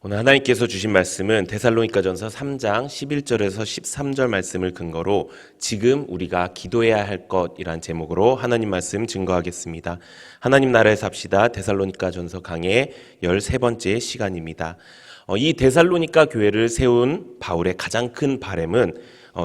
오늘 하나님께서 주신 말씀은 데살로니가전서 3장 11절에서 13절 말씀을 근거로 지금 우리가 기도해야 할 것이란 제목으로 하나님 말씀 증거하겠습니다. 하나님 나라에 삽시다. 데살로니가전서 강의 13번째 시간입니다. 이 데살로니가 교회를 세운 바울의 가장 큰 바람은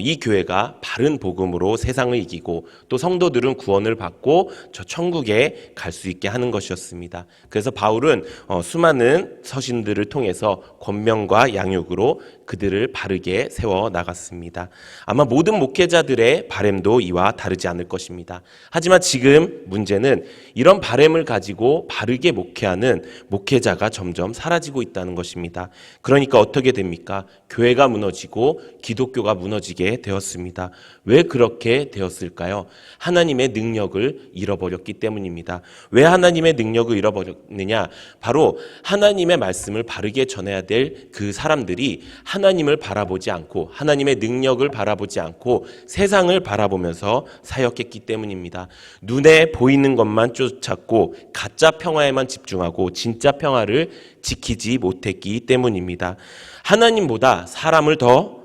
이 교회가 바른 복음으로 세상을 이기고 또 성도들은 구원을 받고 저 천국에 갈 수 있게 하는 것이었습니다. 그래서 바울은 수많은 서신들을 통해서 권면과 양육으로 그들을 바르게 세워 나갔습니다. 아마 모든 목회자들의 바람도 이와 다르지 않을 것입니다. 하지만 지금 문제는 이런 바람을 가지고 바르게 목회하는 목회자가 점점 사라지고 있다는 것입니다. 그러니까 어떻게 됩니까? 교회가 무너지고 기독교가 무너지게 되었습니다. 왜 그렇게 되었을까요? 하나님의 능력을 잃어버렸기 때문입니다. 왜 하나님의 능력을 잃어버렸느냐? 바로 하나님의 말씀을 바르게 전해야 될 그 사람들이 하나님을 바라보지 않고 하나님의 능력을 바라보지 않고 세상을 바라보면서 사역했기 때문입니다. 눈에 보이는 것만 쫓았고 가짜 평화에만 집중하고 진짜 평화를 지키지 못했기 때문입니다. 하나님보다 사람을 더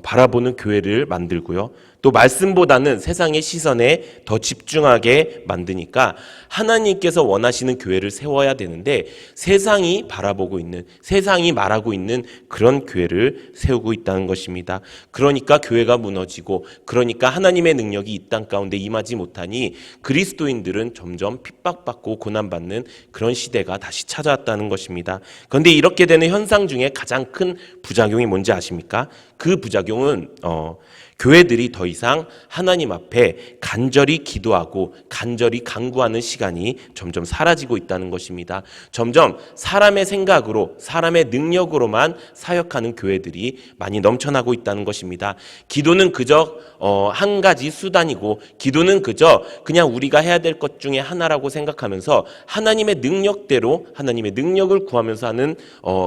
바라보는 교회를 만들고요. 또 말씀보다는 세상의 시선에 더 집중하게 만드니까 하나님께서 원하시는 교회를 세워야 되는데 세상이 바라보고 있는, 세상이 말하고 있는 그런 교회를 세우고 있다는 것입니다. 그러니까 교회가 무너지고, 그러니까 하나님의 능력이 이 땅 가운데 임하지 못하니 그리스도인들은 점점 핍박받고 고난받는 그런 시대가 다시 찾아왔다는 것입니다. 그런데 이렇게 되는 현상 중에 가장 큰 부작용이 뭔지 아십니까? 그 부작용은 교회들이 더 이상 하나님 앞에 간절히 기도하고 간절히 간구하는 시간이 점점 사라지고 있다는 것입니다. 점점 사람의 생각으로, 사람의 능력으로만 사역하는 교회들이 많이 넘쳐나고 있다는 것입니다. 기도는 그저 한 가지 수단이고, 기도는 그저 그냥 우리가 해야 될 것 중에 하나라고 생각하면서 하나님의 능력대로 하나님의 능력을 구하면서 하는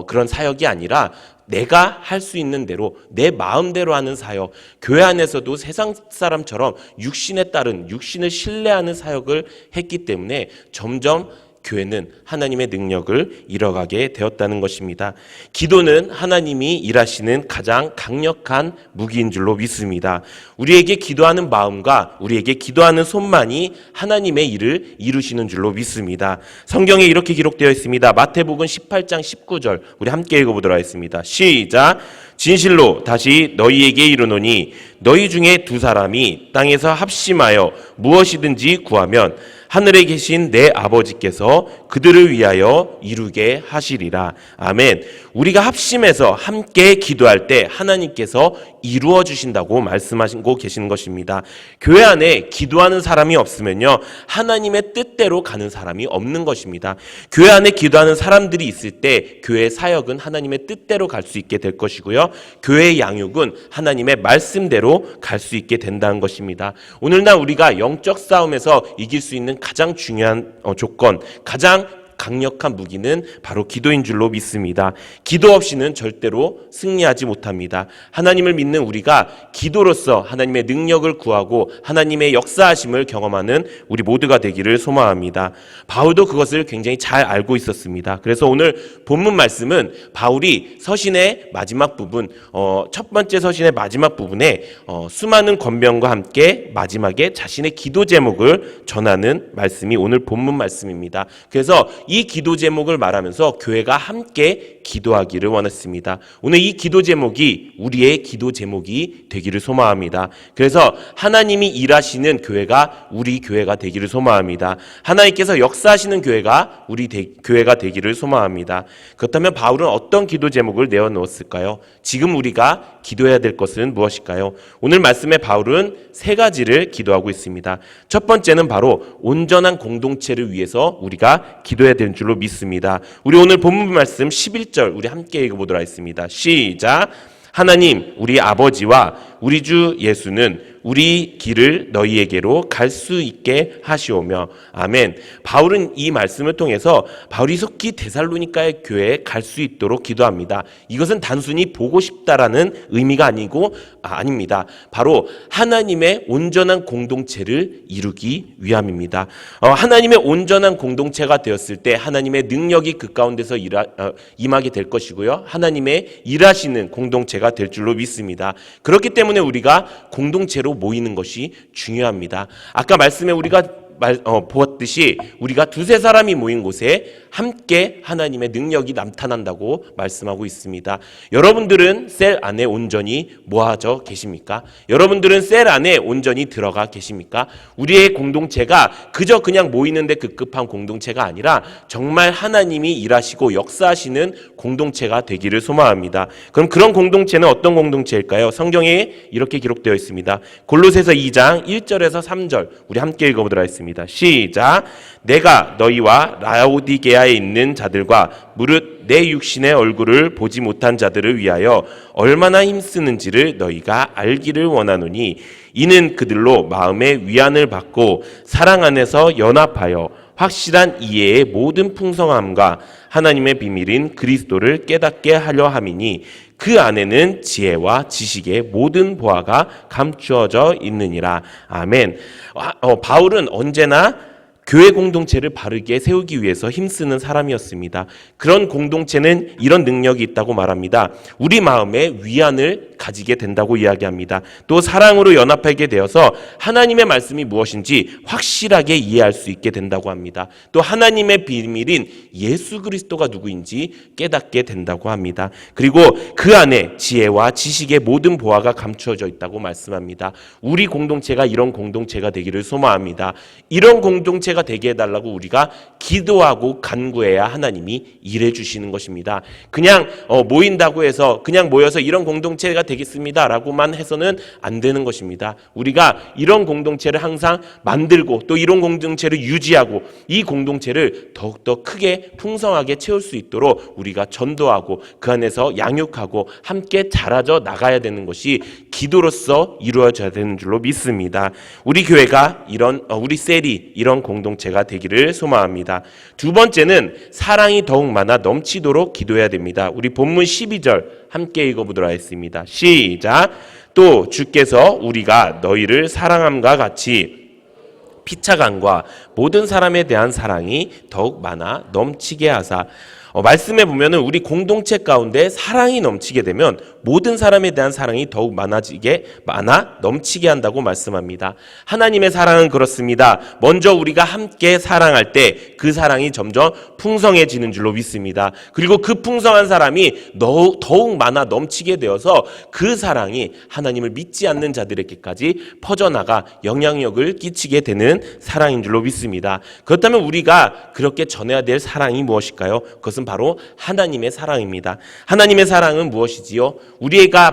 그런 사역이 아니라 내가 할 수 있는 대로 내 마음대로 하는 사역, 교회 안에서도 세상 사람처럼 육신에 따른, 육신을 신뢰하는 사역을 했기 때문에 점점 교회는 하나님의 능력을 잃어가게 되었다는 것입니다. 기도는 하나님이 일하시는 가장 강력한 무기인 줄로 믿습니다. 우리에게 기도하는 마음과 우리에게 기도하는 손만이 하나님의 일을 이루시는 줄로 믿습니다. 성경에 이렇게 기록되어 있습니다. 마태복음 18장 19절 우리 함께 읽어보도록 하겠습니다. 시작! 진실로 다시 너희에게 이르노니 너희 중에 두 사람이 땅에서 합심하여 무엇이든지 구하면 하늘에 계신 내 아버지께서 그들을 위하여 이루게 하시리라. 아멘. 우리가 합심해서 함께 기도할 때 하나님께서 이루어 주신다고 말씀하시고 계시는 것입니다. 교회 안에 기도하는 사람이 없으면요, 하나님의 뜻대로 가는 사람이 없는 것입니다. 교회 안에 기도하는 사람들이 있을 때 교회의 사역은 하나님의 뜻대로 갈 수 있게 될 것이고요, 교회의 양육은 하나님의 말씀대로 갈 수 있게 된다는 것입니다. 오늘날 우리가 영적 싸움에서 이길 수 있는 가장 중요한 조건, 가장 강력한 무기는 바로 기도인 줄로 믿습니다. 기도 없이는 절대로 승리하지 못합니다. 하나님을 믿는 우리가 기도로서 하나님의 능력을 구하고 하나님의 역사하심을 경험하는 우리 모두가 되기를 소망합니다. 바울도 그것을 굉장히 잘 알고 있었습니다. 그래서 오늘 본문 말씀은 바울이 서신의 마지막 부분, 첫 번째 서신의 마지막 부분에 수많은 권면과 함께 마지막에 자신의 기도 제목을 전하는 말씀이 오늘 본문 말씀입니다. 그래서 이 기도 제목을 말하면서 교회가 함께 기도하기를 원했습니다. 오늘 이 기도 제목이 우리의 기도 제목이 되기를 소망합니다. 그래서 하나님이 일하시는 교회가 우리 교회가 되기를 소망합니다. 하나님께서 역사하시는 교회가 우리 교회가 되기를 소망합니다. 그렇다면 바울은 어떤 기도 제목을 내어놓았을까요? 지금 우리가 기도해야 될 것은 무엇일까요? 오늘 말씀에 바울은 세 가지를 기도하고 있습니다. 첫 번째는 바로 온전한 공동체를 위해서 우리가 기도해야 되는 줄로 믿습니다. 우리 오늘 본문 말씀 11절 우리 함께 읽어보도록 하겠습니다. 시작! 하나님 우리 아버지와 우리 주 예수는 우리 길을 너희에게로 갈 수 있게 하시오며. 아멘. 바울은 이 말씀을 통해서 바울이 속히 데살로니가의 교회에 갈 수 있도록 기도합니다. 이것은 단순히 보고 싶다라는 의미가 아닙니다. 바로 하나님의 온전한 공동체를 이루기 위함입니다. 하나님의 온전한 공동체가 되었을 때 하나님의 능력이 그 가운데서 임하게 될 것이고요. 하나님의 일하시는 공동체가 될 줄로 믿습니다. 그렇기 때문에 우리가 공동체로 모이는 것이 중요합니다. 아까 말씀에 우리가 보았듯이 우리가 두세 사람이 모인 곳에 함께 하나님의 능력이 나타난다고 말씀하고 있습니다. 여러분들은 셀 안에 온전히 모아져 계십니까? 여러분들은 셀 안에 온전히 들어가 계십니까? 우리의 공동체가 그저 그냥 모이는데 급급한 공동체가 아니라 정말 하나님이 일하시고 역사하시는 공동체가 되기를 소망합니다. 그럼 그런 공동체는 어떤 공동체일까요? 성경에 이렇게 기록되어 있습니다. 골로새서 2장 1절에서 3절 우리 함께 읽어보도록 하겠습니다. 시작. 내가 너희와 라오디게아에 있는 자들과 무릇 내 육신의 얼굴을 보지 못한 자들을 위하여 얼마나 힘쓰는지를 너희가 알기를 원하노니 이는 그들로 마음의 위안을 받고 사랑 안에서 연합하여 확실한 이해의 모든 풍성함과 하나님의 비밀인 그리스도를 깨닫게 하려 함이니 그 안에는 지혜와 지식의 모든 보화가 감추어져 있느니라. 아멘. 바울은 언제나 교회 공동체를 바르게 세우기 위해서 힘쓰는 사람이었습니다. 그런 공동체는 이런 능력이 있다고 말합니다. 우리 마음에 위안을 가지게 된다고 이야기합니다. 또 사랑으로 연합하게 되어서 하나님의 말씀이 무엇인지 확실하게 이해할 수 있게 된다고 합니다. 또 하나님의 비밀인 예수 그리스도가 누구인지 깨닫게 된다고 합니다. 그리고 그 안에 지혜와 지식의 모든 보화가 감추어져 있다고 말씀합니다. 우리 공동체가 이런 공동체가 되기를 소망합니다. 이런 공동체가 되게 해달라고 우리가 기도하고 간구해야 하나님이 일해 주시는 것입니다. 그냥 모인다고 해서 그냥 모여서 이런 공동체가 되겠습니다라고만 해서는 안 되는 것입니다. 우리가 이런 공동체를 항상 만들고 또 이런 공동체를 유지하고 이 공동체를 더욱더 크게 풍성하게 채울 수 있도록 우리가 전도하고 그 안에서 양육하고 함께 자라져 나가야 되는 것이 기도로서 이루어져야 되는 줄로 믿습니다. 우리 교회가 우리 셀이 이런 공동체가 되기를 소망합니다. 두 번째는 사랑이 더욱 많아 넘치도록 기도해야 됩니다. 우리 본문 12절 함께 읽어보도록 하겠습니다. 시작. 또 주께서 우리가 너희를 사랑함과 같이 피차간과 모든 사람에 대한 사랑이 더욱 많아 넘치게 하사. 말씀에 보면은 우리 공동체 가운데 사랑이 넘치게 되면 모든 사람에 대한 사랑이 더욱 많아 넘치게 한다고 말씀합니다. 하나님의 사랑은 그렇습니다. 먼저 우리가 함께 사랑할 때 그 사랑이 점점 풍성해지는 줄로 믿습니다. 그리고 그 풍성한 사람이 더욱 많아 넘치게 되어서 그 사랑이 하나님을 믿지 않는 자들에게까지 퍼져나가 영향력을 끼치게 되는 사랑인 줄로 믿습니다. 그렇다면 우리가 그렇게 전해야 될 사랑이 무엇일까요? 그것은 바로 하나님의 사랑입니다. 하나님의 사랑은 무엇이지요? 우리가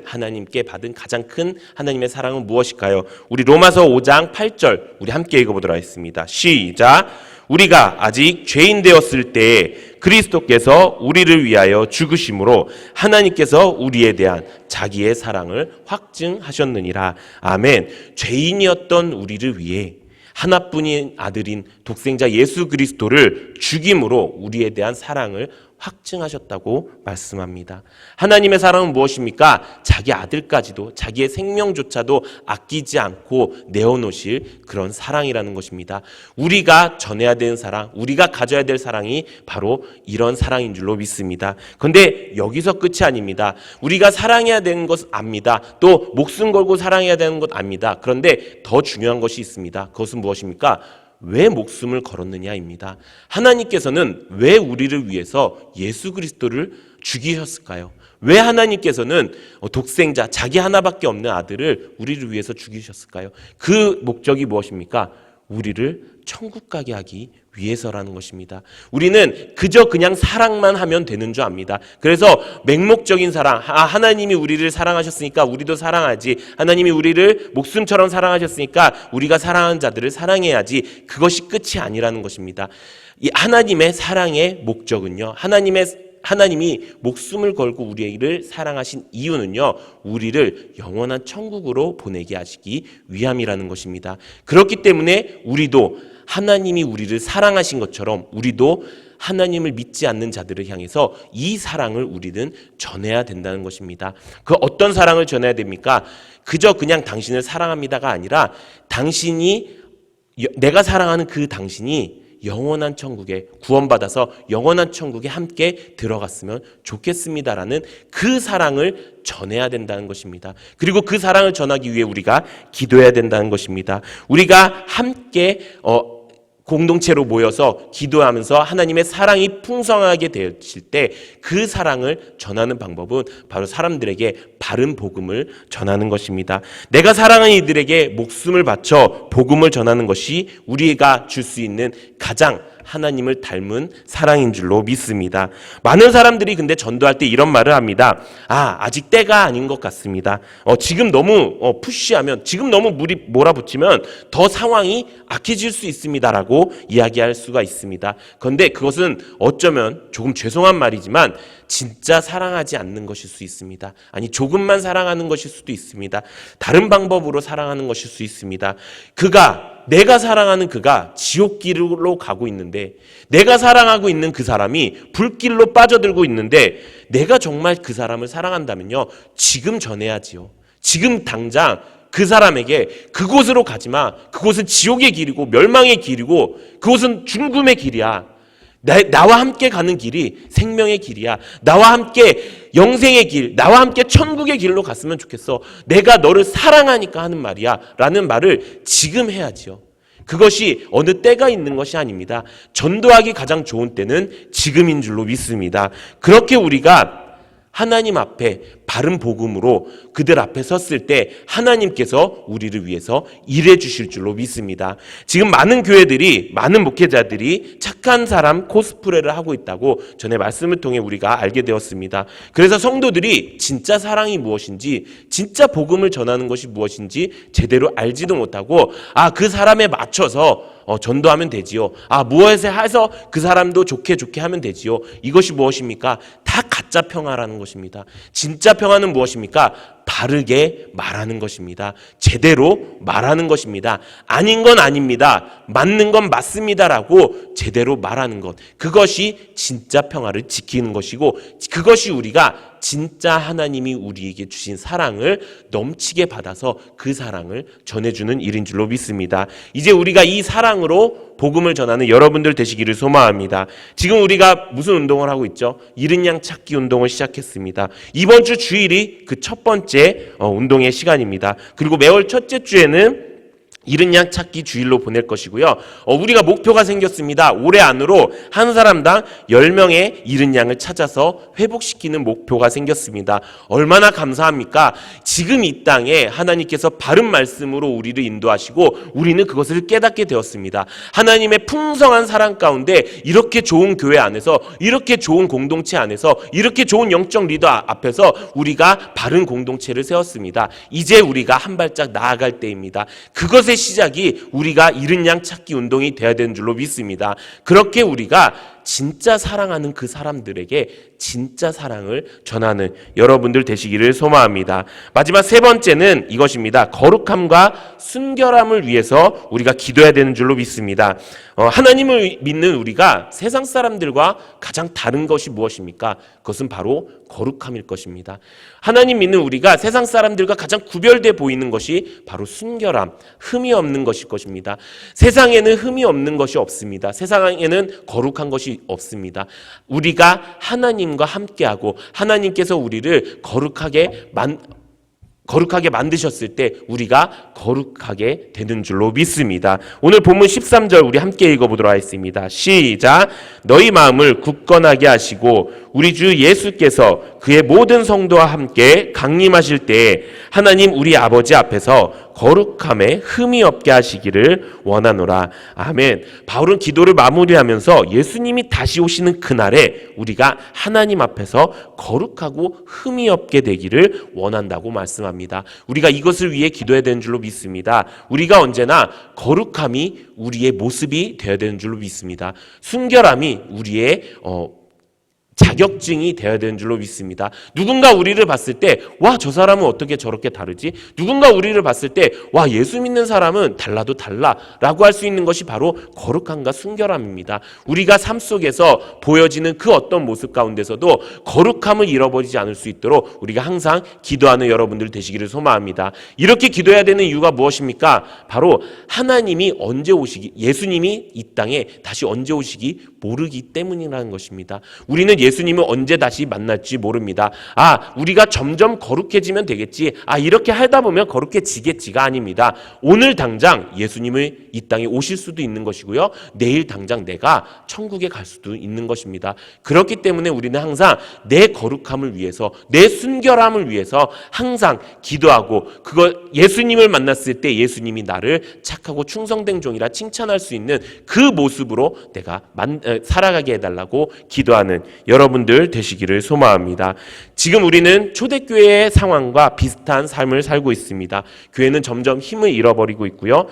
하나님께 받은 가장 큰 하나님의 사랑은 무엇일까요? 우리 로마서 5장 8절 우리 함께 읽어보도록 하겠습니다. 시작. 우리가 아직 죄인 되었을 때에 그리스도께서 우리를 위하여 죽으심으로 하나님께서 우리에 대한 자기의 사랑을 확증하셨느니라. 아멘. 죄인이었던 우리를 위해 하나뿐인 아들인 독생자 예수 그리스도를 죽임으로 우리에 대한 사랑을 확증하셨다고 말씀합니다. 하나님의 사랑은 무엇입니까? 자기 아들까지도 자기의 생명조차도 아끼지 않고 내어놓으실 그런 사랑이라는 것입니다. 우리가 전해야 되는 사랑, 우리가 가져야 될 사랑이 바로 이런 사랑인 줄로 믿습니다. 그런데 여기서 끝이 아닙니다. 우리가 사랑해야 되는 것 압니다. 또 목숨 걸고 사랑해야 되는 것 압니다. 그런데 더 중요한 것이 있습니다. 그것은 무엇입니까? 왜 목숨을 걸었느냐입니다. 하나님께서는 왜 우리를 위해서 예수 그리스도를 죽이셨을까요? 왜 하나님께서는 독생자, 자기 하나밖에 없는 아들을 우리를 위해서 죽이셨을까요? 그 목적이 무엇입니까? 우리를 천국 가게 하기 위해서라는 것입니다. 우리는 그저 그냥 사랑만 하면 되는 줄 압니다. 그래서 맹목적인 사랑, 하나님이 우리를 사랑하셨으니까 우리도 사랑하지, 하나님이 우리를 목숨처럼 사랑하셨으니까 우리가 사랑하는 자들을 사랑해야지, 그것이 끝이 아니라는 것입니다. 이 하나님의 사랑의 목적은요, 하나님이 목숨을 걸고 우리를 사랑하신 이유는요, 우리를 영원한 천국으로 보내게 하시기 위함이라는 것입니다. 그렇기 때문에 우리도 하나님이 우리를 사랑하신 것처럼 우리도 하나님을 믿지 않는 자들을 향해서 이 사랑을 우리는 전해야 된다는 것입니다. 그 어떤 사랑을 전해야 됩니까? 그저 그냥 당신을 사랑합니다가 아니라 내가 사랑하는 그 당신이 영원한 천국에 구원받아서 영원한 천국에 함께 들어갔으면 좋겠습니다라는 그 사랑을 전해야 된다는 것입니다. 그리고 그 사랑을 전하기 위해 우리가 기도해야 된다는 것입니다. 우리가 함께 공동체로 모여서 기도하면서 하나님의 사랑이 풍성하게 되실 때 그 사랑을 전하는 방법은 바로 사람들에게 바른 복음을 전하는 것입니다. 내가 사랑하는 이들에게 목숨을 바쳐 복음을 전하는 것이 우리가 줄 수 있는 가장 하나님을 닮은 사랑인 줄로 믿습니다. 많은 사람들이 근데 전도할 때 이런 말을 합니다. 아직 때가 아닌 것 같습니다. 지금 너무 푸시하면, 지금 너무 물이 몰아붙이면 더 상황이 악해질 수 있습니다라고 이야기할 수가 있습니다. 그런데 그것은 어쩌면 조금 죄송한 말이지만 진짜 사랑하지 않는 것일 수 있습니다. 아니, 조금만 사랑하는 것일 수도 있습니다. 다른 방법으로 사랑하는 것일 수 있습니다. 내가 사랑하는 그가 지옥길로 가고 있는데, 내가 사랑하고 있는 그 사람이 불길로 빠져들고 있는데, 내가 정말 그 사람을 사랑한다면요, 지금 전해야지요. 지금 당장 그 사람에게 그곳으로 가지마. 그곳은 지옥의 길이고 멸망의 길이고 그곳은 죽음의 길이야. 나와 함께 가는 길이 생명의 길이야. 나와 함께 영생의 길, 나와 함께 천국의 길로 갔으면 좋겠어. 내가 너를 사랑하니까 하는 말이야 라는 말을 지금 해야지요. 그것이 어느 때가 있는 것이 아닙니다. 전도하기 가장 좋은 때는 지금인 줄로 믿습니다. 그렇게 우리가 하나님 앞에 바른 복음으로 그들 앞에 섰을 때 하나님께서 우리를 위해서 일해 주실 줄로 믿습니다. 지금 많은 교회들이, 많은 목회자들이 착한 사람 코스프레를 하고 있다고 전에 말씀을 통해 우리가 알게 되었습니다. 그래서 성도들이 진짜 사랑이 무엇인지, 진짜 복음을 전하는 것이 무엇인지 제대로 알지도 못하고 그 사람에 맞춰서 전도하면 되지요. 무엇에 해서 그 사람도 좋게 하면 되지요. 이것이 무엇입니까? 다 가짜 평화라는 것입니다. 진짜 평화는 무엇입니까? 바르게 말하는 것입니다. 제대로 말하는 것입니다. 아닌 건 아닙니다. 맞는 건 맞습니다라고 제대로 말하는 것. 그것이 진짜 평화를 지키는 것이고, 그것이 우리가 진짜 하나님이 우리에게 주신 사랑을 넘치게 받아서 그 사랑을 전해주는 일인 줄로 믿습니다. 이제 우리가 이 사랑으로 복음을 전하는 여러분들 되시기를 소망합니다. 지금 우리가 무슨 운동을 하고 있죠? 잃은 양 찾기 운동을 시작했습니다. 이번 주 주일이 그 첫 번째 운동의 시간입니다. 그리고 매월 첫째 주에는 잃은 양 찾기 주일로 보낼 것이고요. 우리가 목표가 생겼습니다. 올해 안으로 한 사람당 10명의 잃은 양을 찾아서 회복시키는 목표가 생겼습니다. 얼마나 감사합니까? 지금 이 땅에 하나님께서 바른 말씀으로 우리를 인도하시고 우리는 그것을 깨닫게 되었습니다. 하나님의 풍성한 사랑 가운데 이렇게 좋은 교회 안에서, 이렇게 좋은 공동체 안에서, 이렇게 좋은 영적 리더 앞에서 우리가 바른 공동체를 세웠습니다. 이제 우리가 한 발짝 나아갈 때입니다. 그것의 시작이 우리가 잃은 양 찾기 운동이 되어야 되는 줄로 믿습니다. 그렇게 우리가 진짜 사랑하는 그 사람들에게 진짜 사랑을 전하는 여러분들 되시기를 소망합니다. 마지막 세 번째는 이것입니다. 거룩함과 순결함을 위해서 우리가 기도해야 되는 줄로 믿습니다. 하나님을 믿는 우리가 세상 사람들과 가장 다른 것이 무엇입니까? 그것은 바로 거룩함일 것입니다. 하나님 믿는 우리가 세상 사람들과 가장 구별돼 보이는 것이 바로 순결함, 흠이 없는 것일 것입니다. 세상에는 흠이 없는 것이 없습니다. 세상에는 거룩한 것이 없습니다. 우리가 하나님과 함께하고 하나님께서 우리를 거룩하게 만드셨을 때 우리가 거룩하게 되는 줄로 믿습니다. 오늘 본문 13절 우리 함께 읽어보도록 하겠습니다. 시작. 너희 마음을 굳건하게 하시고 우리 주 예수께서 그의 모든 성도와 함께 강림하실 때에 하나님 우리 아버지 앞에서 거룩함에 흠이 없게 하시기를 원하노라. 아멘. 바울은 기도를 마무리하면서 예수님이 다시 오시는 그날에 우리가 하나님 앞에서 거룩하고 흠이 없게 되기를 원한다고 말씀합니다. 우리가 이것을 위해 기도해야 되는 줄로 믿습니다. 우리가 언제나 거룩함이 우리의 모습이 되어야 되는 줄로 믿습니다. 순결함이 우리의 자격증이 되어야 되는 줄로 믿습니다. 누군가 우리를 봤을 때, 와, 저 사람은 어떻게 저렇게 다르지? 누군가 우리를 봤을 때, 와, 예수 믿는 사람은 달라도 달라 라고 할 수 있는 것이 바로 거룩함과 순결함입니다. 우리가 삶 속에서 보여지는 그 어떤 모습 가운데서도 거룩함을 잃어버리지 않을 수 있도록 우리가 항상 기도하는 여러분들 되시기를 소망합니다. 이렇게 기도해야 되는 이유가 무엇입니까? 바로 하나님이 언제 오시기, 예수님이 이 땅에 다시 언제 오시기 모르기 때문이라는 것입니다. 우리는 예수님을 언제 다시 만날지 모릅니다. 우리가 점점 거룩해지면 되겠지. 이렇게 하다 보면 거룩해지겠지가 아닙니다. 오늘 당장 예수님을 이 땅에 오실 수도 있는 것이고요. 내일 당장 내가 천국에 갈 수도 있는 것입니다. 그렇기 때문에 우리는 항상 내 거룩함을 위해서, 내 순결함을 위해서 항상 기도하고, 그걸 예수님을 만났을 때 예수님이 나를 착하고 충성된 종이라 칭찬할 수 있는 그 모습으로 내가 살아가게 해달라고 기도하는 여러분들 되시기를 소망합니다. 지금 우리는 초대교회의 상황과 비슷한 삶을 살고 있습니다. 교회는 점점 힘을 잃어버리고 있고요.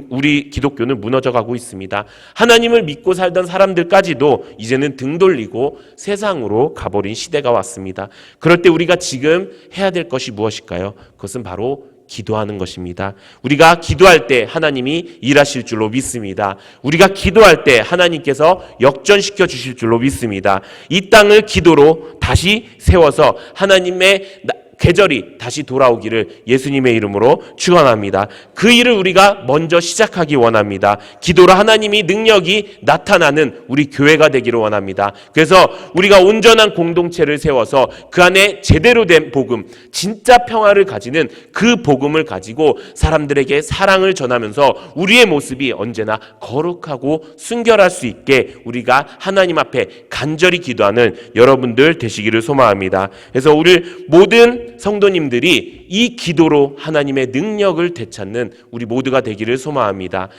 우리 기독교는 무너져가고 있습니다. 하나님을 믿고 살던 사람들까지도 이제는 등 돌리고 세상으로 가버린 시대가 왔습니다. 그럴 때 우리가 지금 해야 될 것이 무엇일까요? 그것은 바로 기도하는 것입니다. 우리가 기도할 때 하나님이 일하실 줄로 믿습니다. 우리가 기도할 때 하나님께서 역전시켜 주실 줄로 믿습니다. 이 땅을 기도로 다시 세워서 하나님의 계절이 다시 돌아오기를 예수님의 이름으로 축원합니다. 그 일을 우리가 먼저 시작하기 원합니다. 기도로 하나님이 능력이 나타나는 우리 교회가 되기를 원합니다. 그래서 우리가 온전한 공동체를 세워서 그 안에 제대로 된 복음, 진짜 평화를 가지는 그 복음을 가지고 사람들에게 사랑을 전하면서 우리의 모습이 언제나 거룩하고 순결할 수 있게 우리가 하나님 앞에 간절히 기도하는 여러분들 되시기를 소망합니다. 그래서 우리 모든 성도님들이 이 기도로 하나님의 능력을 되찾는 우리 모두가 되기를 소망합니다.